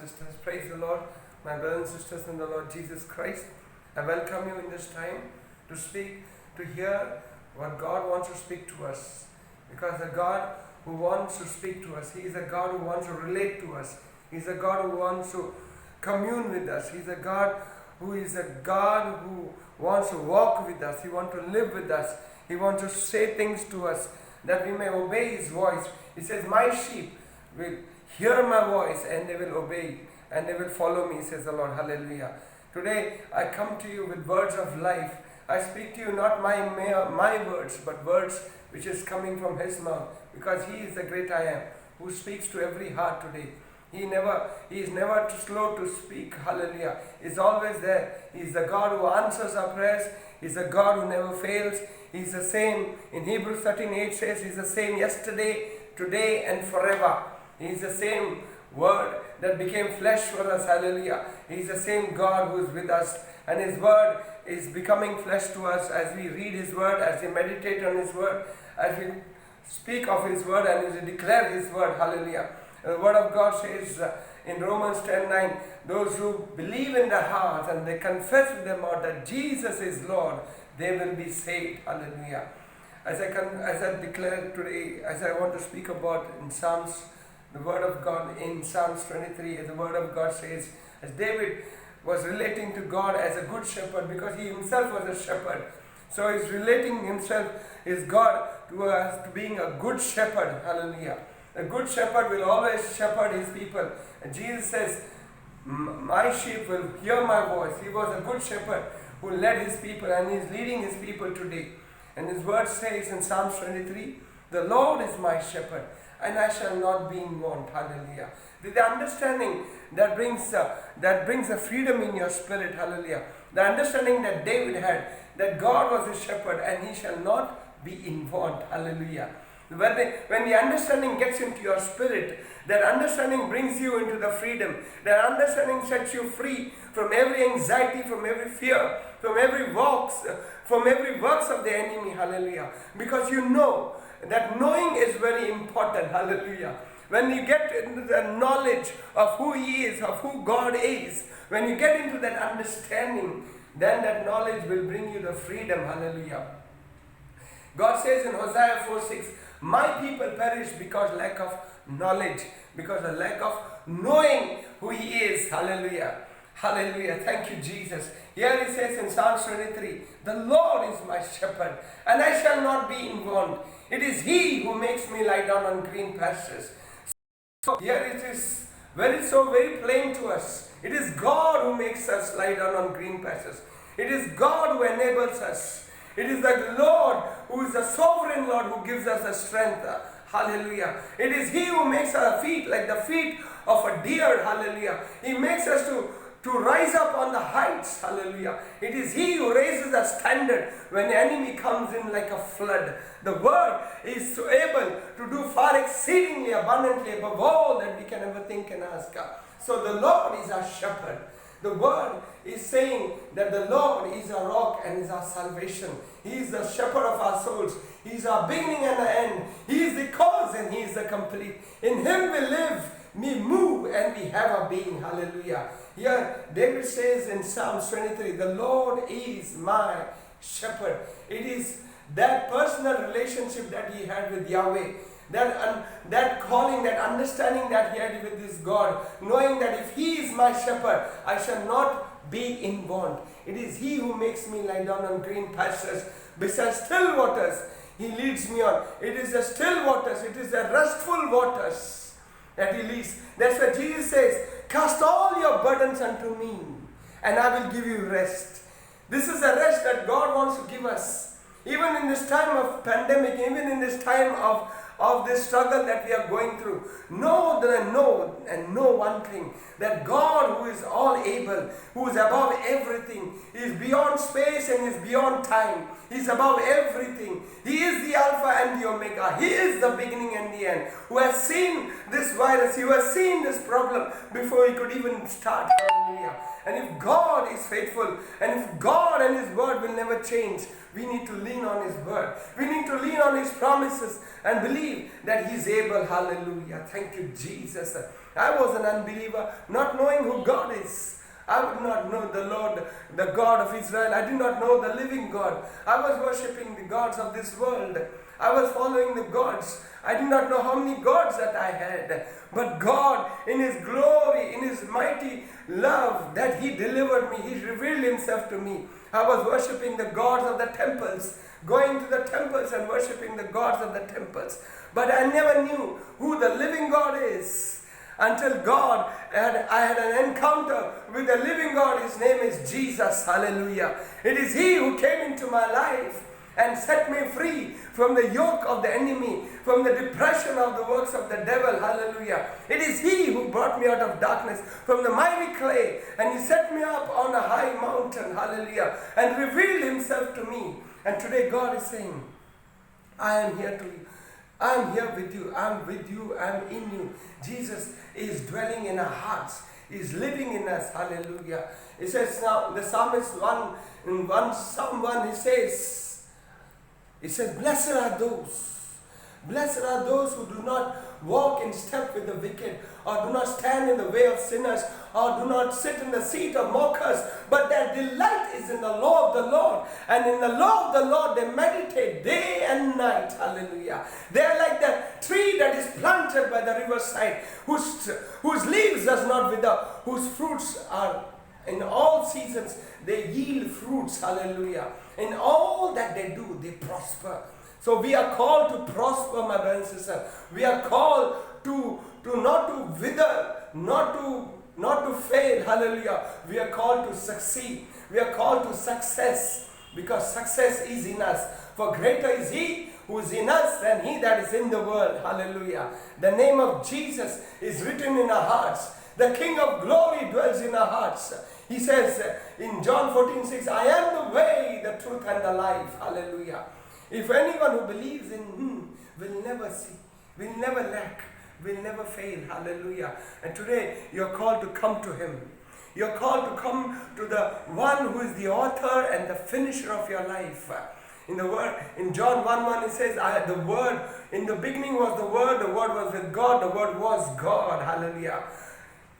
sisters. Praise the Lord, my brothers and sisters in the Lord Jesus Christ. I welcome you in this time to speak, to hear what God wants to speak to us. Because the God who wants to speak to us, He is a God who wants to relate to us. He is a God who wants to commune with us. He is a God who wants to walk with us. He wants to live with us. He wants to say things to us that we may obey His voice. He says, my sheep will hear my voice and they will obey and they will follow me, says the Lord. Hallelujah. Today I come to you with words of life. I speak to you not my words, but words which is coming from His mouth, because He is the great I am who speaks to every heart today. He is never too slow to speak. Hallelujah. He's always there. He's the God who answers our prayers. He's the God who never fails. He's the same. In Hebrews 13:8 says He's the same yesterday, today and forever. He's the same Word that became flesh for us. Hallelujah. He's the same God who is with us. And His Word is becoming flesh to us as we read His Word, as we meditate on His Word, as we speak of His Word and as we declare His Word. Hallelujah. The Word of God says in Romans 10:9, those who believe in their heart and they confess with their mouth that Jesus is Lord, they will be saved. Hallelujah. As I declare today, as I want to speak about in Psalms, the Word of God in Psalms 23, the Word of God says, as David was relating to God as a good shepherd, because he himself was a shepherd. So he's relating himself, his God, to being a good shepherd. Hallelujah. A good shepherd will always shepherd his people. And Jesus says, my sheep will hear my voice. He was a good shepherd who led his people, and he is leading his people today. And his word says in Psalms 23, the Lord is my shepherd, and I shall not be in want. Hallelujah. The understanding that brings a freedom in your spirit. Hallelujah. The understanding that David had, that God was his shepherd and he shall not be in want. Hallelujah. When the understanding gets into your spirit, that understanding brings you into the freedom. That understanding sets you free from every anxiety, from every fear, from every works of the enemy. Hallelujah. Because you know that knowing is very important. Hallelujah. When you get into the knowledge of who He is, of who God is, when you get into that understanding, then that knowledge will bring you the freedom. Hallelujah. God says in Hosea 4:6, my people perish because lack of knowledge, because of lack of knowing who He is. Hallelujah. Hallelujah. Thank you, Jesus. Here He says in Psalms 23, the Lord is my shepherd, and I shall not be in want. It is He who makes me lie down on green pastures. So here it is very plain to us. It is God who makes us lie down on green pastures. It is God who enables us. It is the Lord who is the sovereign Lord who gives us the strength. Hallelujah. It is He who makes our feet like the feet of a deer. Hallelujah. He makes us to rise up on the heights. Hallelujah. It is He who raises the standard when the enemy comes in like a flood. The Word is able to do far exceedingly abundantly above all that we can ever think and ask. So the Lord is our shepherd. The Word is saying that the Lord is our rock and is our salvation. He is the shepherd of our souls. He is our beginning and the end. He is the cause and He is the complete. In Him we live, we move, and we have our being. Hallelujah. Here David says in Psalms 23, the Lord is my shepherd. It is that personal relationship that he had with Yahweh. That calling, that understanding that he had with this God, knowing that if He is my shepherd, I shall not be in want. It is He who makes me lie down on green pastures, beside still waters. He leads me on. It is the still waters, it is the restful waters that He leads. That's why Jesus says, cast all your burdens unto me, and I will give you rest. This is the rest that God wants to give us. Even in this time of pandemic, even in this time of this struggle that we are going through, know one thing, that God who is all able, who is above everything, is beyond space and is beyond time. He is above everything. He is the Alpha and the Omega. He is the beginning and the end. Who has seen this virus, who has seen this problem before he could even start. Hallelujah. And if God is faithful, and if God and His Word will never change, we need to lean on His Word. We need to lean on His promises and believe believe that He's able. Hallelujah. Thank you, Jesus. I was an unbeliever, not knowing who God is. I would not know the Lord, the God of Israel. I did not know the living God. I was worshipping the gods of this world. I was following the gods. I did not know how many gods that I had. But God, in His glory, in His mighty love that He delivered me, He revealed Himself to me. I was worshipping the gods of the temples, going to the temples and worshipping the gods of the temples. But I never knew who the living God is until I had an encounter with the living God. His name is Jesus. Hallelujah. It is He who came into my life and set me free from the yoke of the enemy, from the depression of the works of the devil. Hallelujah. It is He who brought me out of darkness, from the miry clay, and He set me up on a high mountain. Hallelujah. And revealed Himself to me. And today God is saying, I am here to you. I am here with you. I am with you. I am in you. Jesus is dwelling in our hearts. He is living in us. Hallelujah. It says now, the psalmist in Psalm 1, he says, blessed are those who do not walk in step with the wicked, or do not stand in the way of sinners, or do not sit in the seat of mockers, but their delight is in the law of the Lord, and in the law of the Lord they meditate day and night. Hallelujah. They are like the tree that is planted by the riverside, whose leaves does not wither, whose fruits are in all seasons, they yield fruits. Hallelujah. In all that they do, they prosper. So we are called to prosper, my brothers and sisters. We are called to not to wither, not to fail. Hallelujah. We are called to succeed. We are called to success, because success is in us. For greater is He who is in us than he that is in the world. Hallelujah. The name of Jesus is written in our hearts. The King of glory dwells in our hearts. He says in John 14:6, I am the way, the truth, and the life. Hallelujah. If anyone who believes in Him will never see, will never lack, will never fail. Hallelujah. And today you're called to come to Him. You're called to come to the one who is the author and the finisher of your life. In John 1:1 it says, the Word, in the beginning was the Word was with God, the Word was God. Hallelujah.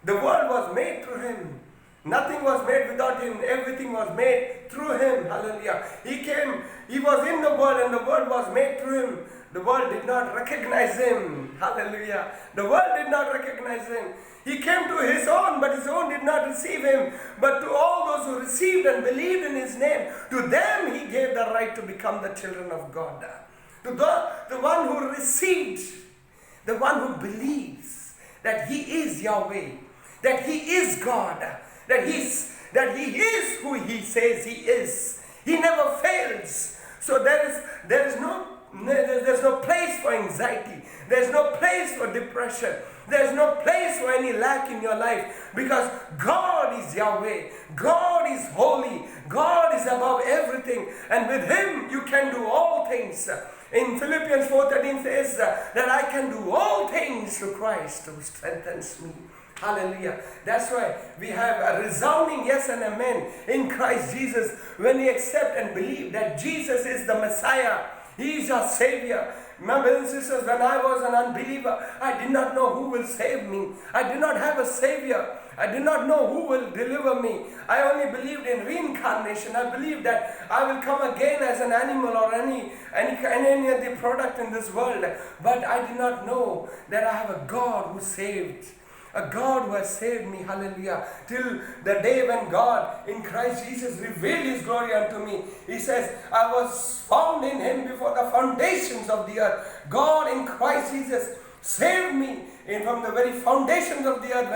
The world was made through Him. Nothing was made without Him. Everything was made through Him. Hallelujah. He came, He was in the world, and the world was made through Him. The world did not recognize Him. Hallelujah. The world did not recognize Him. He came to His own, but His own did not receive Him. But to all those who received and believed in His name, to them He gave the right to become the children of God. To the one who received, the one who believes that He is Yahweh, that He is God, that He is who He says He is. He never fails. So there's no place for anxiety. There's no place for depression. There's no place for any lack in your life, because God is Yahweh. God is holy. God is above everything. And with Him you can do all things. In Philippians 4:13 says that I can do all things through Christ who strengthens me. Hallelujah. That's why we have a resounding yes and amen in Christ Jesus when we accept and believe that Jesus is the Messiah. He is our Savior. My brothers and sisters, when I was an unbeliever, I did not know who will save me. I did not have a Savior. I did not know who will deliver me. I only believed in reincarnation. I believed that I will come again as an animal or any other product in this world. But I did not know that I have a God who saved. A God who has saved me, hallelujah, till the day when God in Christ Jesus revealed His glory unto me. He says, I was found in Him before the foundations of the earth. God in Christ Jesus saved me from the very foundations of the earth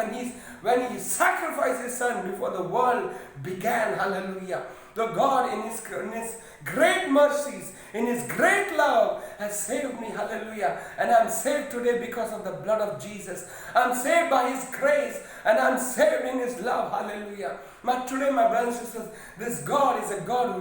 when He sacrificed His Son before the world began, hallelujah. So God in His great mercies, in His great love has saved me, hallelujah. And I'm saved today because of the blood of Jesus. I'm saved by His grace, and I'm saved in His love, hallelujah. But today, my brothers and sisters, this God is a God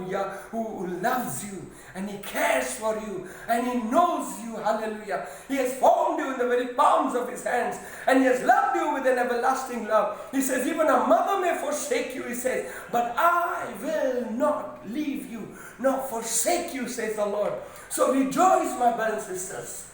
who loves you, and He cares for you, and He knows you, hallelujah. He has formed you in the very palms of His hands, and He has loved you with an everlasting love. He says, even a mother may forsake you, He says, but I will not leave you, nor forsake you, says the Lord. So rejoice, my brothers and sisters.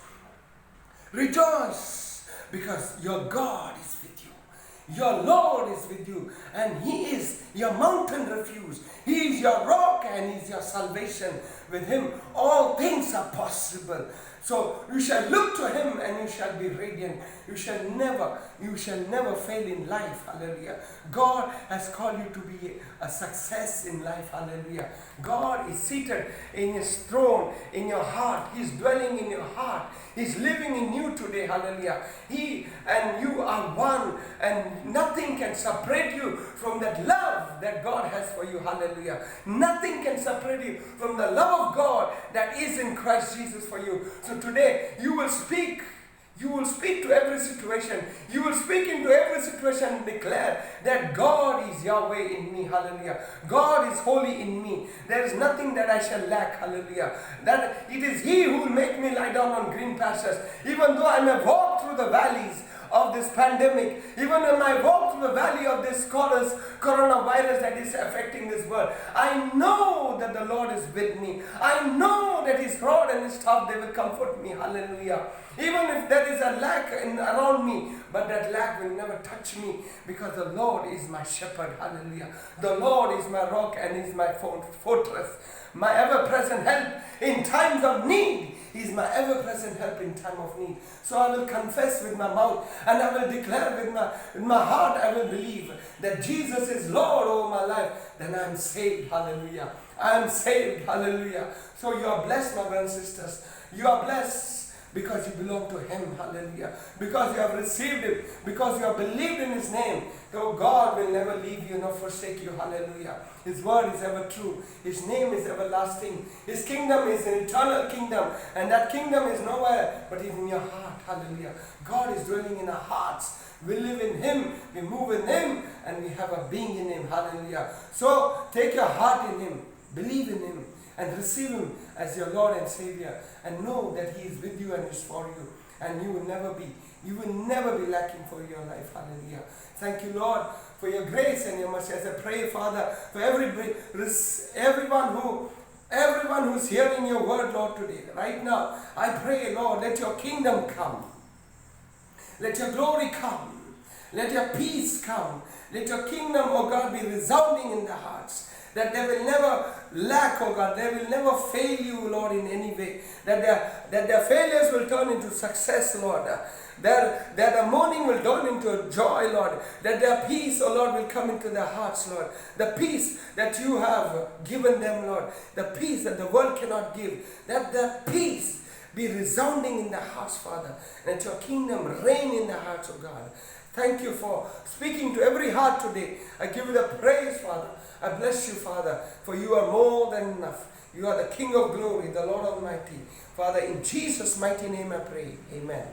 Rejoice, because your God is with you. Your Lord is with you, and He is your mountain refuge. He is your rock, and He is your salvation. With Him, all things are possible. So you shall look to Him, and you shall be radiant. You shall never fail in life. Hallelujah. God has called you to be a success in life. Hallelujah. God is seated in His throne in your heart. He's dwelling in your heart. He's living in you today. Hallelujah. He and you are one, and nothing can separate you from that love that God has for you. Hallelujah. Nothing can separate you from the love of God that is in Christ Jesus for you. So today you will speak. You will speak to every situation. You will speak into every situation and declare that God is Yahweh in me. Hallelujah. God is holy in me. There is nothing that I shall lack. Hallelujah. That it is He who will make me lie down on green pastures. Even though I may walk through the valleys of this pandemic, even when I walk through the valley of this coronavirus that is affecting this world, I know that the Lord is with me. I know that His rod and His staff, they will comfort me. Hallelujah. Even if there is a lack around me, but that lack will never touch me, because the Lord is my shepherd. Hallelujah. The Lord is my rock and is my fortress, my ever-present help in times of need. He is my ever-present help in time of need. So I will confess with my mouth, and I will declare with my heart, I will believe that Jesus is Lord over my life. Then I am saved. Hallelujah. I am saved. Hallelujah. So you are blessed, my brothers and sisters. You are blessed because you belong to Him. Hallelujah. Because you have received Him. Because you have believed in His name. So God will never leave you nor forsake you. Hallelujah. His word is ever true. His name is everlasting. His kingdom is an eternal kingdom. And that kingdom is nowhere but in your heart. Hallelujah. God is dwelling in our hearts. We live in Him. We move in Him. And we have a being in Him. Hallelujah. So take your heart in Him. Believe in Him. And receive Him as your Lord and Savior. And know that He is with you and is for you. And you will never be lacking for your life. Hallelujah. Thank you, Lord, for your grace and your mercy. As I pray, Father, for everyone who's hearing your word, Lord, today, right now, I pray, Lord, let your kingdom come. Let your glory come. Let your peace come. Let your kingdom, oh God, be resounding in their hearts. That they will never lack, oh God. They will never fail you, Lord, in any way. That their failures will turn into success, Lord. That the mourning will turn into joy, Lord. That their peace, oh Lord, will come into their hearts, Lord. The peace that you have given them, Lord. The peace that the world cannot give. That the peace be resounding in their hearts, Father. Let your kingdom reign in their hearts, oh God. Thank you for speaking to every heart today. I give you the praise, Father. I bless you, Father, for you are more than enough. You are the King of glory, the Lord Almighty. Father, in Jesus' mighty name I pray. Amen.